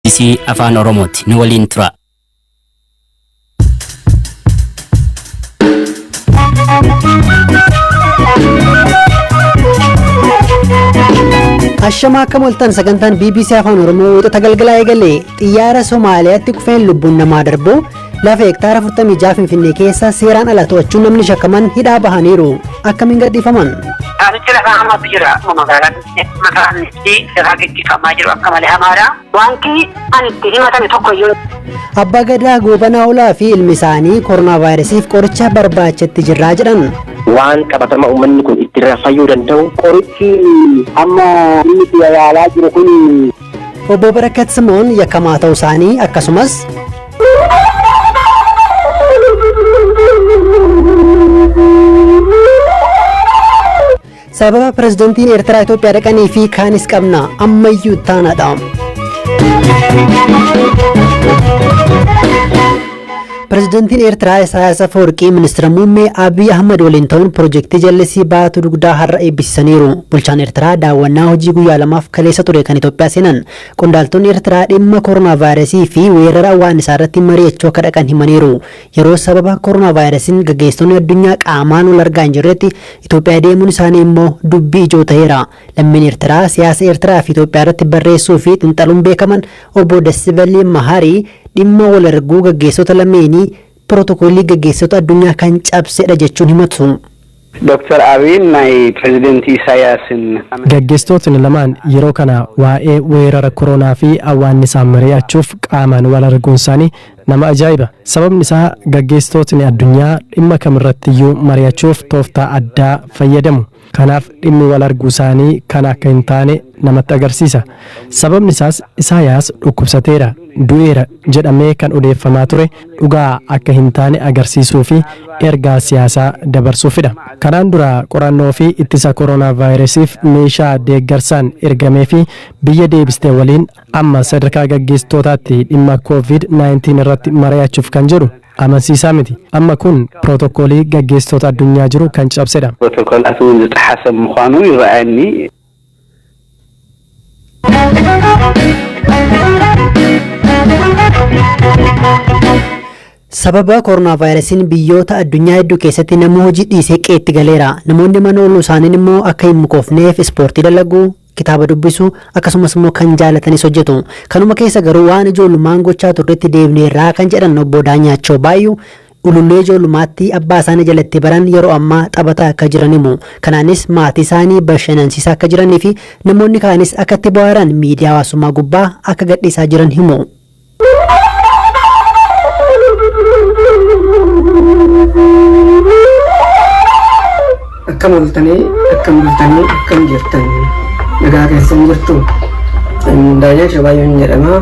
BBC Afaan Oromooti. Nu waliin tura. Ashama akka moltan sagantaan BBC Afaan Oromoo wixata galgalaa eegalee xiyyaara Somaaliyaatti kufeen lubbuun namaa darbu lafa hektaara 46 Finfinnee keessa seeraan ala to'achuun namni shakkaman hidhaa bahaniiru. Akkamiin gadhiifaman? Asitti lafa hamaatu jira. Magaalaan itti lafa gaggeeffamaa jiru akka malee hamaadha. Wanti ani itti himatame tokkoyyuu. Abbaa Gadaa Goobanaa Olaa fi ilmi isaanii koronaa vaayirasiif qoricha barbaachatti jirraa jedhan. Waan qabatama uummanni kun itti fayyuu danda'u qorichi amma inni itti yaalaa jiru kun. Obbo Barakat Simoon yakkamaa ta'uu isaanii akkasumas sababa pirezidantiin Eertiraa Itoophiyaa dhaqanii fi kaanis qabna ammayyuu taanaadha. Pirezidantiin Eertiraa Isaayaas Afwerqii ministeera muummee Abiy Ahmad waliin ta'uun piroojeektii jallisii baatu dugdaa har'a eebbisiisaniiru. Bulchaan Eertiraa daawwannaa hojii guyyaa lamaaf kaleessa ture kan Itoophiyaa seenan. Qondaaltonni Eertiraa dhimma koronaa vaayirasii fi weerara awwaannisaa irratti mari'achuu akka dhaqan himaniiru. Yeroo sababa koronaa vaayirasiin gaggeessitoonni addunyaa qaamaan wal argaa hin jirretti Itoophiyaa deemuun isaanii immoo dubbii ijoo ta'eera. Lammiin Eertiraa siyaasa Eertiraa fi Itoophiyaa irratti barreessuu fi xiinxaluun beekaman obbo Dassibalii Maharii dhimma wal arguu gaggeessota lameenii pirootokoolii gaggeessota addunyaa kan cabsedha jechuun himatu. Dr. Abiy nay President Isaayasin gaggeessitootni lamaan yeroo kana waa'ee weerara koronaa fi awwaannisaa mari'achuuf qaamaan wal arguun isaanii nama ajaa'iba. Sababni isaa gaggeessitootni addunyaa dhimma kamirrattiyyuu mari'achuuf tooftaa addaa fayyadamu. Kanaaf dhimmi wal arguu isaanii kan akka hin taane namatti agarsiisa. Sababni isaas Isaayaas dhukkubsateera, du'eera jedhamee kan odeeffamaa ture dhugaa akka hin taane agarsiisuu fi ergaa siyaasaa dabarsuufidha. Kanaan dura qorannoo fi ittisa koronaa vaayirasiif meeshaa deeggarsaan ergamee fi biyya deebistee waliin amma sadarkaa gaggeessitootaatti dhimma COVID-19 irratti mari'achuuf kan jedhu amansiisaa miti. Amma kun pirootokoolii gaggeessitoota addunyaa jiru kan cabsedha. Pirootokoolaatu xaxasab mukaanu yira'ani. Sababa koronaa vaayirasiin biyyoota addunyaa hedduu keessatti nama hojii dhiisee qeetti galeera. Namoonni mana ooluu isaaniin immoo akka hin mukoofneef ispoortii dalaguu, kitaaba dubbisuu akkasumas immoo kan jaalatanis hojjetu. Kanuma keessa garuu waan ijoollummaan gochaa turretti deebineerraa kan jedhan obbo Daanyaachoo Baayyuu ulullee ijoollummaatti abbaa isaanii jalatti baran yeroo ammaa taphataa akka jiran himu. Kanaanis maatii isaanii bashannansiisaa akka jiranii fi namoonni kaanis akka itti bohaaran miidiyaa hawaasummaa gubbaa akka gadhiisaa jiran himu. Akkam oltanii akkam jirtan nagaa keessan jirtu. Daanyaachoo Baayyuun jedhama.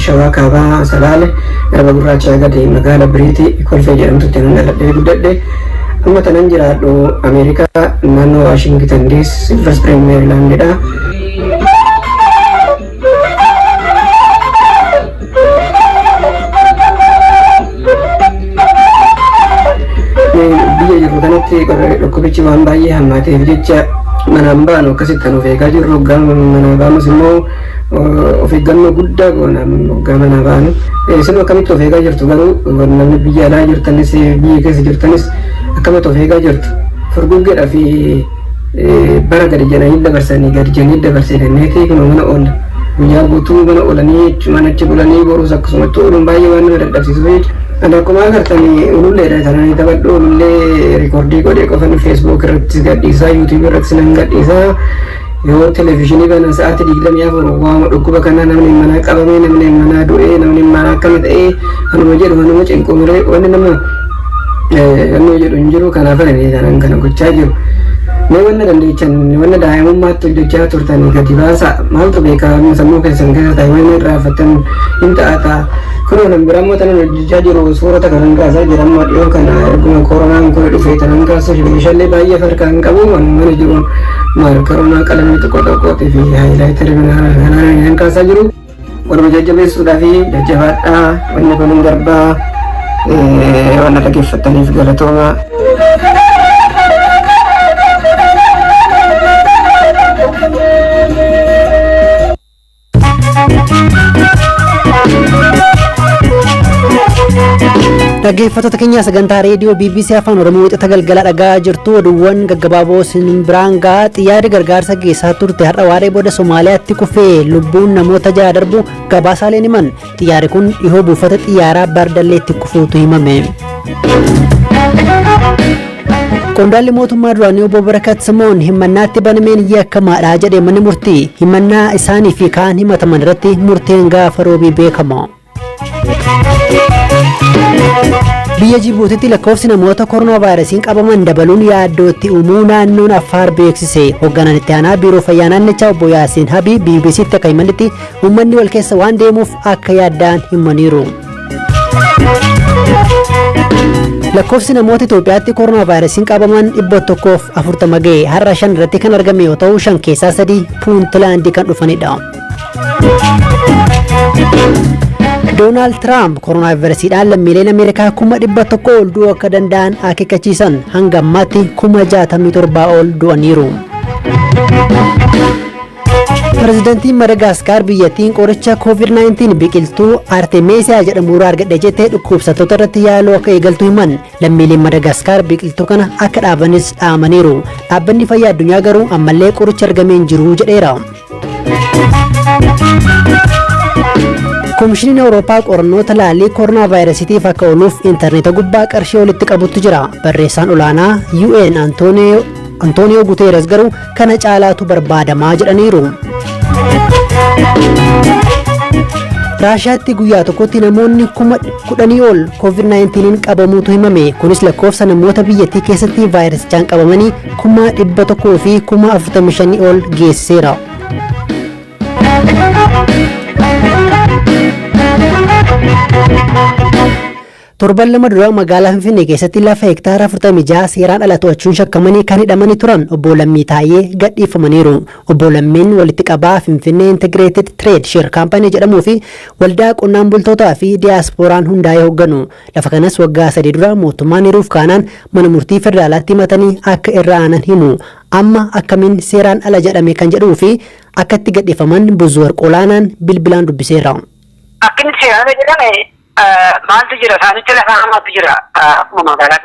Shawaa Kaabaa Salaale Garba Gurraachaa gadi magaala Biriitii Kolfee jedhamtutti nan dhaladhee guddadhe. Amma tanan jiraadhu Ameerikaa naannoo Waashingtan DC Silver Spring Meerilaandidha. Biyya jirru kanatti dhukkubichi waan baay'ee hammaateef jecha manaan baanu akkasitti kan of eegaa jirru. Mana baanus immoo of eeggannoo guddaa goona waggaa mana baanu. Isin akkamitti of eegaa jirtu garuu namni biyya alaa jirtanis biyya keessa jirtanis akkamitti of eegaa jirtu. Furguggeedhaa fi bara gadi jananii dabarsanii gadi janii dabarseetii kun mana oolla. Guyyaa guutuu mana oolanii manatti bulanii boruus akkasumatti ooluun baay'ee waan nama dadhabsiisu jechuudha. Ani akkuma agartanii ululleedha tananii taphadhu ulullee riikoordii godhee qofan feesbuuk irratti gadhiisaa yuutuubii irratti nan gadhiisaa. Yoo televezyiinii banan sa'aatii 24 waama dhukkuba kanaa namni mana qabamee namni mana du'ee namni mana akkami ta'ee kanuma jedhu kanuma cinquu miree wanni nama kannoo jedhu hin jiru. Kanaaf ani tanan kana gochaa jiru. Mee wanna dandeechan wanna daa'imummaatti hojjechaa turtanii gadi baasaa maaltu beekaa sammuu keessan keessa ta'e wanni irraafatan hin ta'ata. Kunoo nan birammoo tanan hojjechaa jiru suurata kanan kaasaa jirammoo dhiyoo kana erguma koronaan kun dhufee tanan kaasuuf meeshaalee baay'ee farkaan qabu mana jiru maal koronaa qalamii xiqqoo xiqqootii fi haayilaayitarii kanaan kaasaa jiru. Warra jajjabeessuudhaa fi jajjabaadhaa wanni kun hin darbaa wanna dhaggeeffataniif galatooma. Dhaggeeffattoota keenya sagantaa reediyoo BBC Afaan Oromoo wixata galgala dhagaa jirtu oduuwwan gaggabaaboo isin biraan gahaa xiyyaarri gargaarsa geessaa turte har'a waaree booda Somaaliyaatti kufee lubbuun namoota 6 darbu gabaasaaleen himan. Xiyyaarri kun dhihoo buufata xiyyaaraa Bardalleetti kufuutu himame. Qondaalli mootummaa duraanii obbo Barakat Simoon himannaatti banameen yakkamaadha jedhee manni murtii himannaa isaanii fi kaan himataman irratti murteen gaafa roobii beekama. Biyya Jibuutiitti lakkoofsi namoota koronaa vaayirasiin qabaman dabaluun yaaddootti uumuu naannoon Affaar beeksise. Hoogganaan itti aanaa biiroo fayyaa naannichaa obbo Yaasiin Habii BBC'tti akka himanitti uummanni wal keessa waan deemuuf akka yaaddaan himaniiru. Lakkoofsi namoota Itoophiyaatti koronaa vaayirasiin qabaman 140 ga'e har'a 5 irratti kan argame yoo ta'u 5 keessaa 3 Puuntlaandii kan dhufanidha. Donald Trump koronaa vaayirasiidhaan lammiileen Ameerikaa 100,000 ol du'uu akka danda'an akeekkachiisan hanga ammaatti 67,000 ol du'aniiru. Pireezidaantiin Madagaskar biyyattiin qoricha COVID-19 biqiltuu Artemisia jedhamu irraa argadhe jettee dhukkubsattoota irratti yaaluu akka eegaltu himan. Lammiileen Madagaskar biqiltuu kana akka dhaabanis dhaamaniiru. Dhaabbanni fayyaa addunyaa garuu ammallee qoricha argamee hin jiru jedheera. Koomishiniin Awurooppaa qorannoo talaallii koronaa vaayirasiitiif akka ooluuf intarneeta gubbaa qarshii walitti qabutti jira. Barreessaan olaanaa UN Antooniyoo Guteeres garuu kana caalaatu barbaadamaa jedhaniiru. Raashiyaatti guyyaa tokkotti namoonni 10,000 ol COVID-19 qabamuutu himame. Kunis lakkoofsa namoota biyyattii keessatti vaayirasichaan qabamanii 100,000 fi 45,000 ol geessiseera. Torban lama dura magaalaa Finfinnee keessatti lafa hektaara 46 seeraan ala to'achuun shakkamanii kan hidhamanii turan obbo Lammii Taayee gadhiifamaniiru. Obbo Lammiin walitti qabaa Finfinnee Integrated Trade Share Company jedhamuu fi waldaa qonnaan bultootaa fi diyaasporaan hundaa'ee hoogganu. Lafa kanas waggaa 3 dura mootummaan hiruuf kaanaan mana murtii federaalaatti himatanii akka irra aanan himu. Amma akkamiin seeraan ala jedhame kan jedhuu fi akka itti gadhiifaman Buzuwar Qolaanaan bilbilaan dubbiseera. Akkin seeraan jedhame maaltu jira isaanitti lafa hamaatu jira magaalaa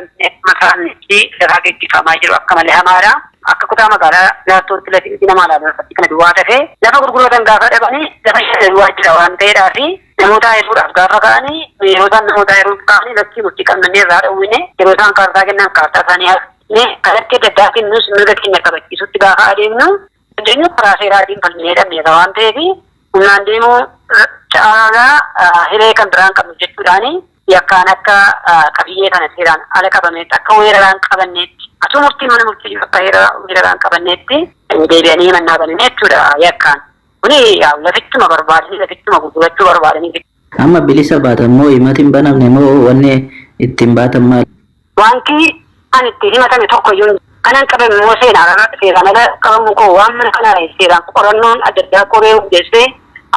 masaannitti lafaa geggeeffamaa jiru akka malee hamaadha akka kutaa magaalaa laattootti lafi namaa laalafatti kana duwwaa ta'e lafa gurguratan gaafa dhabanii lafa duwwaa jira waan ta'eedhaa fi namoota hedduudhaaf gaafa ka'anii yeroo isaan namoota hedduuf ka'anii lakkii murtii qabnannee irraa dhowwine yeroo isaan kaartaa kennan kaartaa isaanii haasne kalatti adda addaa kennus mirga keenya kabachiisutti gaafa adeemnu dandeenyu karaa seeraatiin falminee dhabneera waan ta'eef humnaan deemuu caalaa hiree kan biraan qabnu jechuudhaani yakkaan akka qabiyyee kana seeraan ala qabameetti akka weeraraan qabanneetti asuu murtii mana murtii akka weeraraan qabanneetti deebi'anii mannaa bananii jechuudha yakkaan kuni lafichuma barbaadanii lafichuma gurgurachuu barbaadanii. Amma bilisa baatan moo himatiin banamne moo wanni ittiin baatan maali? Wanti ani itti himatame tokko iyyuu kanan qabame moo seeraan ala qabamu koo waan mana kanaa seeraan qorannoon adda addaa qoree hundeessee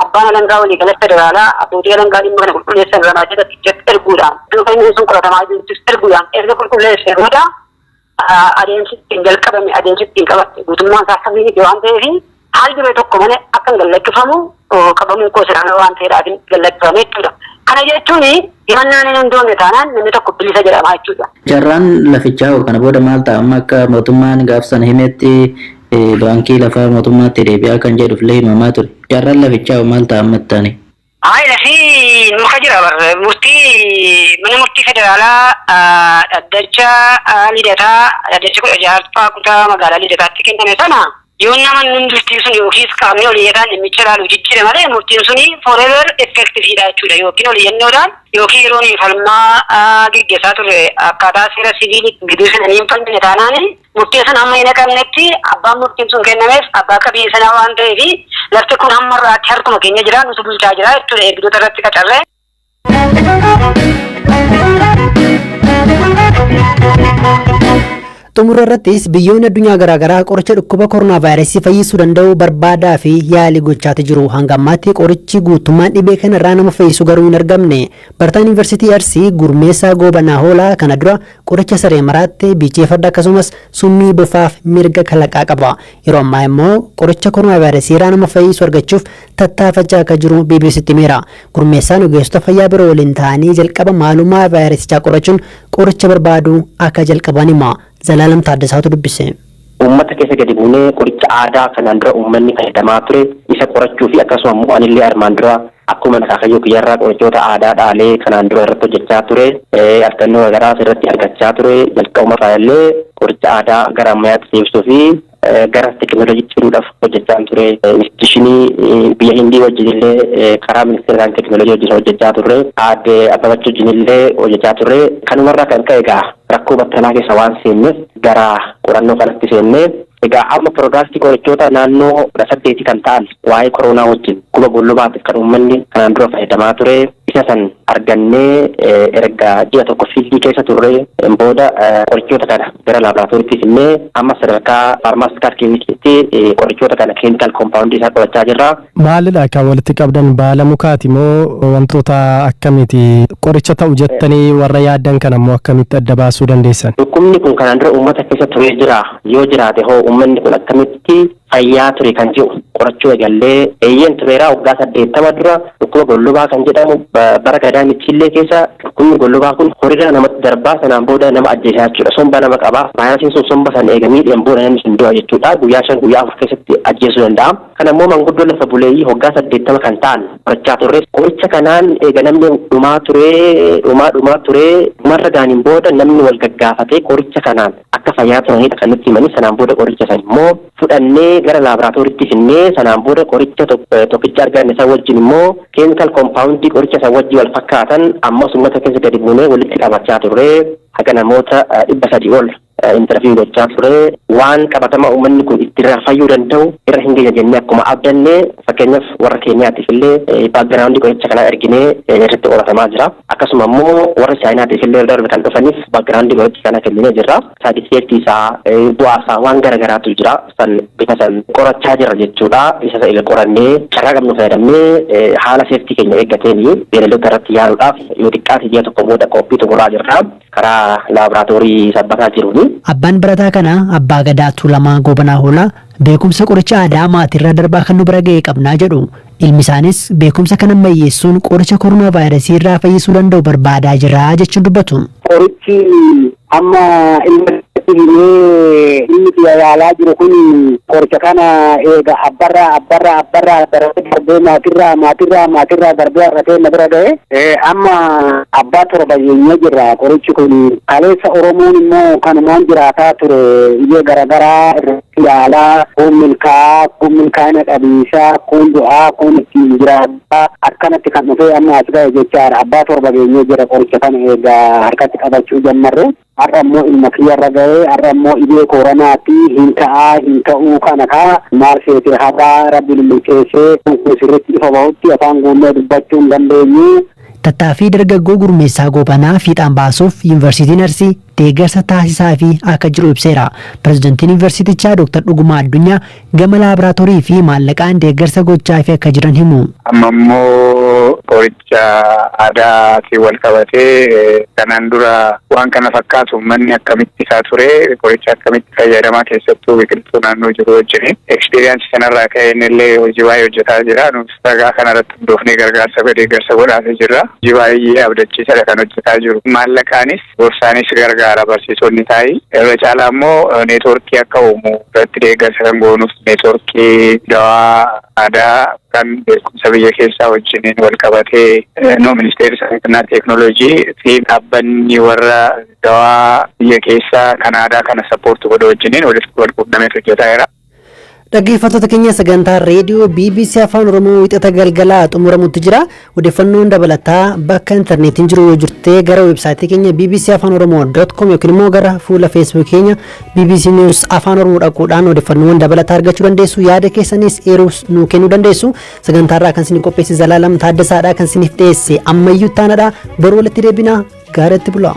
abbaan alangaa walii galatti federaalaa abbootii alangaa dhimma kana qulqulleessan ramaa jedhatti erguudhaan duubayyuu sun qoratamaa jirtus erguudhaan erga qulqulleessee booda adeemsi ittiin jalqabame adeemsi ittiin qabatte guutummaan isaa akkamitti waan ta'eef haal duree tokko malee akka hin gallakkifamu qabamuu koo seeraan waan ta'eedhaaf hin gallakkifame jechuudha. Kana jechuun himannaan hin hundoofne taanaan namni tokko bilisa jedhama jechuudha. Carraan lafichaa kana booda maal ta'a amma akka mootummaan gaafsan himetti baankii lafaa mootummaatti deebi'aa kan jedhuufillee himamaa ture. Carraan lafichaa maal ta'a amma ittaani? Lafi muka jira mana murtii federaalaa dhaddacha lidataa dhaddacha 16 kutaa magaalaa lidataatti kenname sana yoo nama hundumtii sun yookiis qaamni oliyyataan dhimmicha ilaalu jijjiire malee murtiin suni forever effectiveidha jechuudha yookiin oliyyannoodhaan yookiin yeroon falmaa geggeessaa turre akkaataa seera siviilitti giduu sananii hin falmine taanaan murtii sun amma hin haqamnetti abbaan murtiin sun kennameef abbaa qabiyyee sanaa waan ta'eef lafti kun hammarraatti harkuma keenya jira nuti bulchaa jira jechuudha eegdota irratti qacarree. Xumura irrattis biyyoonni addunyaa garaagaraa qoricha dhukkuba koronaa vaayirasii fayyisuu danda'u barbaadaa fi yaalii gochaati jiru. Hanga ammaatti qorichi guutummaan dhibee kanarraa nama fayyisu garuu hin argamne. Barataan Yuunivarsiitii Arsii Gurmeessaa Goobanaa Hoolaa kana dura qoricha saree maraatti bichee farda akkasumas summii bofaaf mirga kalaqaa qaba. Yeroo ammaa immoo qoricha koronaa vaayirasii irraa nama fayyisu argachuuf tattaafachaa akka jiru BBCtti himeera. Gurmeessaan ogeessota fayyaa biroo waliin ta'anii jalqaba maalummaa vaayirasichaa qorachuun qoricha barbaadu akka jalqaban hima. Zalaalam Taaddasaatu dubbise. Uummata keessa gadi buunee qoricha aadaa kanaan dura uummanni fayyadamaa ture isa qorachuu fi akkasuma immoo anillee armaan dura akkuma Akaakayyuu Kiyyarraa qorichoota aadaa dhaalee kanaan dura irratti hojjechaa ture. Argannoo garaagaraa irratti argachaa ture. Jalqabuma irraa qoricha aadaa gara ammayyaatti deebisuu fi gara teekinooloojiitti fiduudhaaf hojjechaa ture. Instituushinii biyya Hindii wajjin illee karaa ministeeraan teekinooloojii wajjin hojjechaa turre. Aadde Ababaach wajjin illee hojjechaa turre. Kanumarraa kan ka'e egaa rakkoo battalaa keessa waan seenneef gara qorannoo kanatti seennee egaa amma piroodaaktii qorichoota naannoo 8 kan ta'an waa'ee koronaa wajjin guba gollobaatiif kan uummanni kanaan dura fayyadamaa ture isa san argannee erga ji'a tokko fiildii keessa turre booda qorichoota kana gara laaboraatooriitti finnee amma sadarkaa faarmaasitikaal kiliinikiitti qorichoota kana kliinikaal koompaawundii isaa qorachaa jirra. Maalidha kan walitti qabdan baala mukaati moo wantoota akkamiiti qoricha ta'u jettanii warra yaaddan kana immoo akkamitti adda baasuu dandeessan? Dhukkubni kun kanaan dura uummata keessa turee jira yoo jiraate hoo uummanni kun akkamitti fayyaa ture kan jiru qorachuu eegallee eeyyeen tureeraa waggaa 80 dura dhukkuba gollobaa kan jedhamu bara gadaa michillee keessa dhukkubni gollobaa kun horiirra namatti darbaa sanaan booda nama ajjeesaa jechuudha. Somba nama qabaa vaayirasiin sun somba san eegamii booda namni sun du'a jechuudha. Guyyaa 5 guyyaa 4 keessatti ajjeesuu danda'a. Kana immoo manguddoo lafa buleeyyii waggaa 80 kan ta'an qorachaa turre qoricha kanaan eega namni dhumaa ture dhumarra gaaniin booda namni wal gaggaafatee qoricha kanaan akka fayyaa turanidha kan nutti himanii sanaan booda qoricha san immoo fudhannee gara laaboraatooriitti finnee sanaan booda qoricha tokkicha arganne san wajjin immoo keemikaal koompaawundii qoricha san wajjin wal fakkaatan ammas uummata keessa gadi buunee walitti qabachaa turre haga namoota 300 ol interview gochaa ture waan qabatama uummanni kun ittiin fayyuu danda'u irra hin geenye jennee akkuma abdannee fakkeenyaaf warra keenyaatiif illee baakgiraawundii qoricha kanaa erginee irratti qoratamaa jira. Akkasuma immoo warra chaayinaatiif illee darbe kan dhufaniif baakgiraawundii qoricha kana kenninee jirra. Saadisfeektii isaa bu'aa isaa waan garagaraatu jira san bifa san qorachaa jira jechuudha. Isa illee qorannee carraa qabnu fayyadamnee haala seeftii keenya eeggateen beelladoota irratti yaaluudhaaf yoo xiqqaate ji'a tokko booda qophii xumuraa jirra karaa laaboraatoorii sabbataa jiruuni. Abbaan barataa kana Abbaa Gadaa Tuulamaa Goobanaa Hoolaa beekumsa qoricha aadaa maatirraa darbaa kan nu bira ga'e qabnaa jedhu. Ilmi isaanis beekumsa kana ammayyeessuun qoricha koronaa vaayirasii irraa fayyisuu danda'u barbaadaa jira jechuun dubbatu. Qorichi amma inni yaalaa jiru kun qoricha kana eega abbarraa darbee maatirraa darbee argatee na bira ga'e amma abbaa torba yeenyee jirra. Qorichi kun kaleessa Oromoon immoo kanumaan jiraataa ture iyyee garagaraa irratti yaalaa kun milkaa'ina dhabiisaa kun du'aa kun ittiin jiraataa akkanatti kan dhufee amma as ga'e jechaadha. Abbaa torba yeenyee jira qoricha kana eega harkatti qabachuu jammarre. Har'a immoo ilma kiyyarra ga'ee har'a immoo dhibee kooronaatti hin ta'uu kana maal seete haadha rabbi milkeessee kun sirriitti ifa bahutti afaan guunnee dubbachuu hin dandeenyu. Tattaaffii dargaggoo Gurmeessaa Goobanaa fiixaan baasuuf Yuunivarsiitiin Arsii deeggarsa taasisaa fi akka jiru ibseera. Pireezidantiin Yuunivarsiitichaa Dr. Dhugumaa Addunyaa gama laaboraatoorii fi maallaqaan deeggarsa gochaa fi akka jiran himu. Amma immoo qoricha aadaatiin wal qabatee kanaan dura waan kana fakkaatu uummanni akkamitti isaa ture qoricha akkamitti fayyadamaa keessattuu biqiltuu naannoo jiru wajjin eksperiiyaansii kanarraa ka'een illee hojii baay'ee hojjetaa jira. Nuti sagaa kanarratti hundoofnee gargaarsa deeggarsa godhaafii jirra. Hojii baay'ee abdachiisaadha kan hojjetaa jiru. Maallaqaanis gorsaanis gargaara barsiisonni taa'ii. Irra caalaa immoo neetwoorkii akka uumu irratti deeggarsa kan goonuuf neetwoorkii dawaa aadaa kan beekumsa biyya keessaa wajjiniin wal qabatee ministeerri saayinsii teeknooloojii fi dhaabbanni warra dawaa biyya keessaa kan aadaa kana sappoortu godhu wajjiniin walitti wal quunnamee hojjetaa jira. Dhaggeeffattoota keenya sagantaa reediyoo BBC Afaan Oromoo wixata galgalaa xumuramutti jira. Odeeffannoon dabalataa bakka intarneetiin jiru yoo jirte gara weebsaayitii keenya bbcafaanoroomoo.com yookiin immoo gara fuula Facebook keenya BBC News Afaan Oromoo dhaquudhaan odeeffannoowwan dabalataa argachuu dandeessu. Yaada keessanis eeruus nuu kennuu dandeessu. Sagantaarraa kan isin qopheesse Zalaalam Taaddasaadha kan isiniif dhiyeesse ammayyuu taanadha. Boruu walitti deebina gaariitti bulaa.